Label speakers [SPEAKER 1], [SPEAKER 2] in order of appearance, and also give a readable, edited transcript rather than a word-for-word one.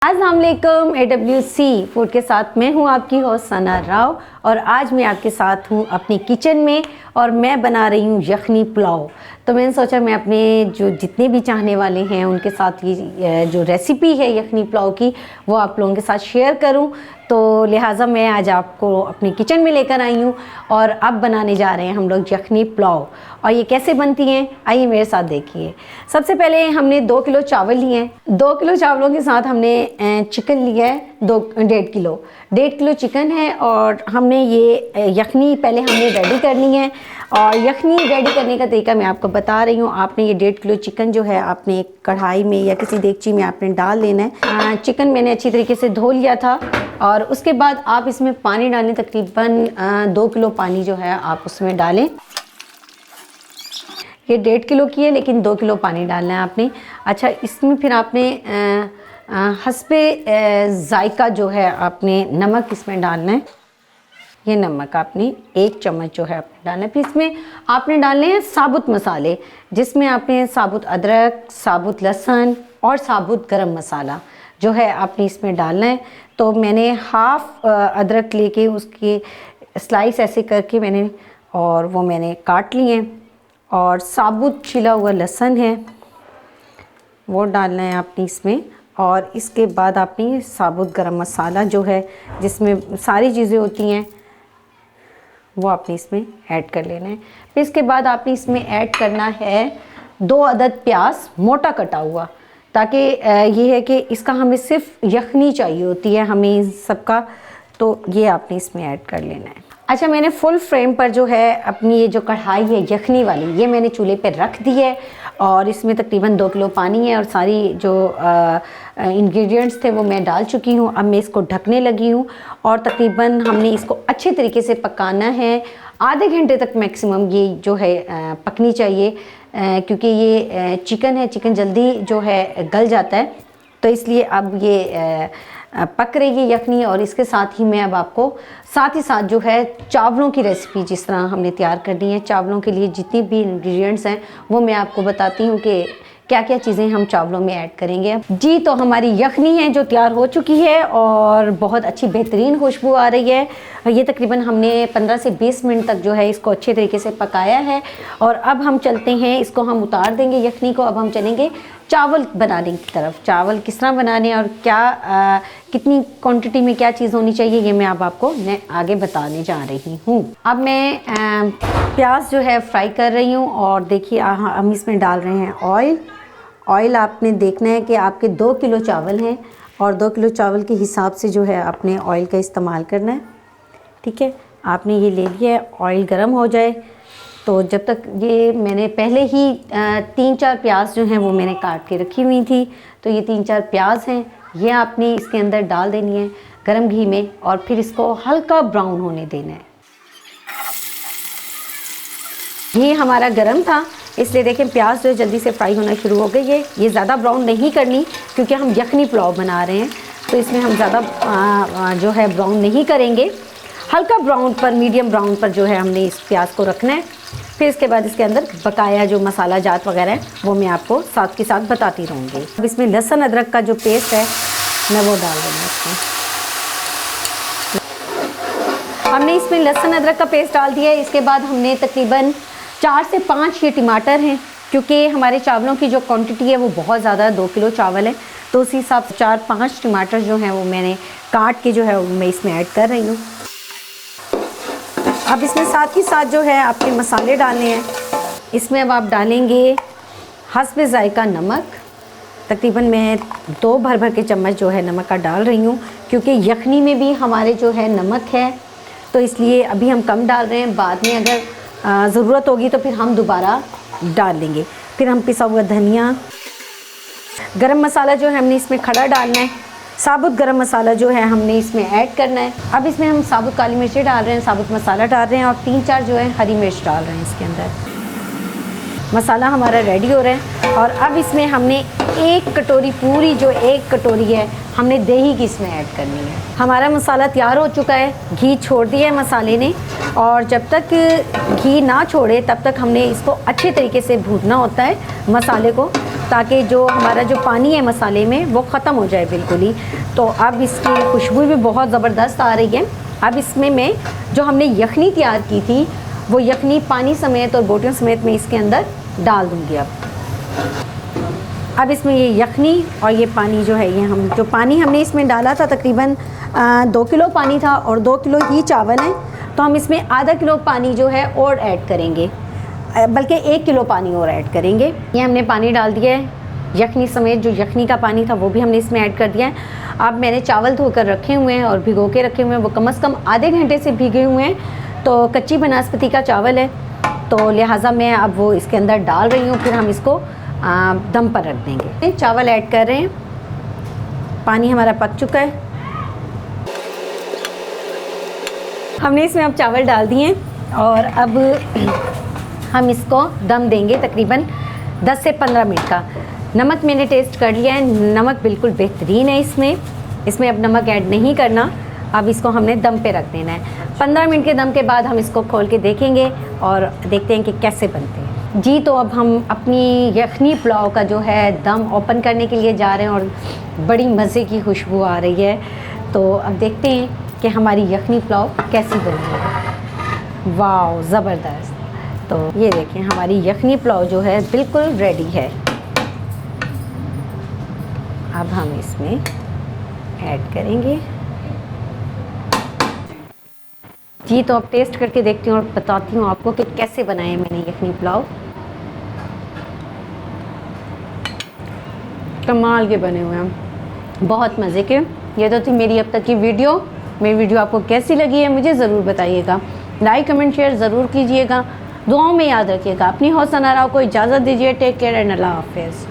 [SPEAKER 1] अस्सलाम वालेकुम। AWC food के साथ मैं हूं आपकी होस्ट सना राव और आज मैं आपके साथ हूं अपनी किचन में और मैं बना रही हूं यखनी पुलाव। तो मैंने सोचा मैं अपने जो जितने भी चाहने वाले हैं उनके साथ ये जो रेसिपी है यखनी पुलाव की वो आप लोगों के साथ शेयर करूं। तो लिहाजा मैं आज आपको अपनी किचन में लेकर आई हूं और अब बनाने जा रहे हैं हम लोग यखनी पुलाव। और ये कैसे बनती हैं आइए मेरे साथ देखिए। सबसे पहले हमने 2 किलो चावल लिए हैं। 2 किलो चावलों के साथ हमने चिकन लिया है 1.5 किलो चिकन है। और हमने ये यखनी पहले हमने रेडी करनी है और यखनी रेडी करने का तरीका मैं आपको बता रही हूँ। आपने ये 1.5 किलो चिकन जो है आपने एक कढ़ाई में या किसी देगची में आपने डाल लेना है। चिकन मैंने अच्छी तरीके से धो लिया था और उसके बाद आप इसमें पानी डालें। तकरीबन 2 किलो पानी जो है आप उसमें डालें। ये 1.5 किलो की है लेकिन 2 किलो पानी डालना है आपने। अच्छा, इसमें फिर आपने हस्बे जायका जो है आपने नमक इसमें डालना है। ये नमक आपने 1 चम्मच जो है आपने डालना है। फिर इसमें आपने डालने हैं साबुत मसाले, जिसमें आपने साबुत अदरक, साबुत लहसुन और साबुत गरम मसाला जो है आपने इसमें डालना है। तो मैंने हाफ अदरक लेके उसके स्लाइस ऐसे करके मैंने और वो मैंने काट लिए और साबुत छिला हुआ लहसुन है वो डालना है आपने इसमें। और इसके बाद आपने साबुत गरम मसाला जो है जिसमें सारी चीज़ें होती हैं वो आपने इसमें ऐड कर लेना है। फिर इसके बाद आपने इसमें ऐड करना है 2 अदद प्याज मोटा कटा हुआ, ताकि ये है कि इसका हमें सिर्फ यखनी चाहिए होती है हमें इन सबका, तो ये आपने इसमें ऐड कर लेना है। अच्छा, मैंने फुल फ्लेम पर जो है अपनी ये जो कढ़ाई है यखनी वाली ये मैंने चूल्हे पे रख दी है और इसमें तकरीबन 2 किलो पानी है और सारी जो इंग्रेडिएंट्स थे वो मैं डाल चुकी हूँ। अब मैं इसको ढकने लगी हूँ और तकरीबन हमने इसको अच्छे तरीके से पकाना है। आधे घंटे तक मैक्सिमम ये जो है पकनी चाहिए, क्योंकि ये चिकन है, चिकन जल्दी जो है गल जाता है, तो इसलिए अब ये पक रही है यखनी। और इसके साथ ही मैं अब आपको साथ ही साथ जो है चावलों की रेसिपी जिस तरह हमने तैयार करनी है, चावलों के लिए जितनी भी इंग्रेडिएंट्स हैं वो मैं आपको बताती हूँ कि क्या क्या चीज़ें हम चावलों में ऐड करेंगे जी। तो हमारी यखनी है जो तैयार हो चुकी है और बहुत अच्छी बेहतरीन खुशबू आ रही है। ये तकरीबन हमने 15 से 20 मिनट तक जो है इसको अच्छे तरीके से पकाया है। और अब हम चलते हैं, इसको हम उतार देंगे यखनी को। अब हम चलेंगे चावल बनाने की तरफ। चावल किस तरह बनाने और क्या कितनी क्वांटिटी में क्या चीज़ होनी चाहिए ये मैं अब आपको आगे बताने जा रही हूँ। अब मैं प्याज जो है फ्राई कर रही हूँ और देखिए हम इसमें डाल रहे हैं ऑयल। ऑयल आपने देखना है कि आपके 2 किलो चावल हैं और 2 किलो चावल के हिसाब से जो है आपने ऑयल का इस्तेमाल करना है। ठीक है, आपने ये ले लिया है। ऑयल गर्म हो जाए तो जब तक ये मैंने पहले ही 3-4 प्याज जो हैं वो मैंने काट के रखी हुई थी, तो ये 3-4 प्याज हैं ये आपने इसके अंदर डाल देनी है गरम घी में और फिर इसको हल्का ब्राउन होने देना है। घी हमारा गरम था इसलिए देखें प्याज जो जल्दी से फ्राई होना शुरू हो गई है। ये ज़्यादा ब्राउन नहीं करनी क्योंकि हम यखनी पुलाव बना रहे हैं, तो इसमें हम ज़्यादा जो है ब्राउन नहीं करेंगे। हल्का ब्राउन पर, मीडियम ब्राउन पर जो है हमने इस प्याज को रखना है। फिर इसके बाद इसके अंदर बकाया जो मसाला जात वगैरह है वो मैं आपको साथ के साथ बताती रहूँगी। अब इसमें लहसुन अदरक का जो पेस्ट है मैं वो डाल दूँगी इसमें। हमने इसमें लहसुन अदरक का पेस्ट डाल दिया है। इसके बाद हमने तकरीबन 4 से 5 ये टमाटर हैं, क्योंकि हमारे चावलों की जो क्वांटिटी है वो बहुत ज़्यादा है, 2 किलो चावल है, तो उसी हिसाब से 4-5 टमाटर जो हैं वो मैंने काट के जो है मैं इसमें ऐड कर रही हूँ। अब इसमें साथ ही साथ जो है आपके मसाले डालने हैं। इसमें अब आप डालेंगे हस्बे जायका नमक। तकरीबन मैं 2 भर के चम्मच जो है नमक का डाल रही हूँ, क्योंकि यखनी में भी हमारे जो है नमक है, तो इसलिए अभी हम कम डाल रहे हैं। बाद में अगर ज़रूरत होगी तो फिर हम दोबारा डाल लेंगे। फिर हम पिसा हुआ धनिया, गरम मसाला जो है हमने इसमें खड़ा डालना है। साबुत गरम मसाला जो है हमने इसमें ऐड करना है। अब इसमें हम साबुत काली मिर्ची डाल रहे हैं, साबुत मसाला डाल रहे हैं और 3-4 जो है हरी मिर्च डाल रहे हैं इसके अंदर। मसाला हमारा रेडी हो रहा है और अब इसमें हमने 1 कटोरी, पूरी जो 1 कटोरी है हमने दही की इसमें ऐड करनी है। हमारा मसाला तैयार हो चुका है, घी छोड़ दिया है मसाले ने, और जब तक घी ना छोड़े तब तक हमने इसको अच्छे तरीके से भूनना होता है मसाले को। ताकि जो हमारा जो पानी है मसाले में वो ख़त्म हो जाए बिल्कुल ही। तो अब इसकी खुशबू भी बहुत ज़बरदस्त आ रही है। अब इसमें मैं जो हमने यखनी तैयार की थी वो यखनी पानी समेत और बोटियों समेत मैं इसके अंदर डाल दूँगी। अब इसमें ये यखनी और ये पानी जो है, ये हम जो पानी हमने इसमें डाला था तकरीबन 2 किलो पानी था और 2 किलो ही चावल हैं, तो हम इसमें आधा किलो पानी जो है और ऐड करेंगे, बल्कि 1 किलो पानी और ऐड करेंगे। ये हमने पानी डाल दिया है, यखनी समेत जो यखनी का पानी था वो भी हमने इसमें ऐड कर दिया है। अब मैंने चावल धोकर रखे हुए हैं और भिगो के रखे हुए हैं, वो कम से कम आधे घंटे से भीगे हुए हैं। तो कच्ची बनस्पति का चावल है, तो लिहाजा मैं अब वो इसके अंदर डाल रही हूँ, फिर हम इसको दम पर रख देंगे। चावल ऐड कर रहे हैं, पानी हमारा पक चुका है, हमने इसमें अब चावल डाल दिए हैं और अब हम इसको दम देंगे तकरीबन 10 से 15 मिनट का। नमक मैंने टेस्ट कर लिया है, नमक बिल्कुल बेहतरीन है इसमें अब नमक ऐड नहीं करना। अब इसको हमने दम पे रख देना है। 15 मिनट के दम के बाद हम इसको खोल के देखेंगे और देखते हैं कि कैसे बनते हैं। जी, तो अब हम अपनी यखनी पुलाव का जो है दम ओपन करने के लिए जा रहे हैं और बड़ी मज़े की खुशबू आ रही है। तो अब देखते हैं कि हमारी यखनी पुलाव कैसी बनी है। वाह, ज़बरदस्त। तो ये देखें, हमारी यखनी पुलाव जो है बिल्कुल रेडी है। अब हम इसमें ऐड करेंगे। जी, तो अब टेस्ट करके देखती हूँ और बताती हूँ आपको कि कैसे बनाए मैंने यखनी पुलाव। कमाल के बने हुए हैं, बहुत मज़े के। ये तो थी मेरी अब तक की वीडियो। मेरी वीडियो आपको कैसी लगी है मुझे ज़रूर बताइएगा। लाइक कमेंट शेयर ज़रूर कीजिएगा, दुआओं में याद रखिएगा। अपनी हौसला राव को इजाज़त दीजिए। टेक केयर एंड अल्लाह हाफ़िज़।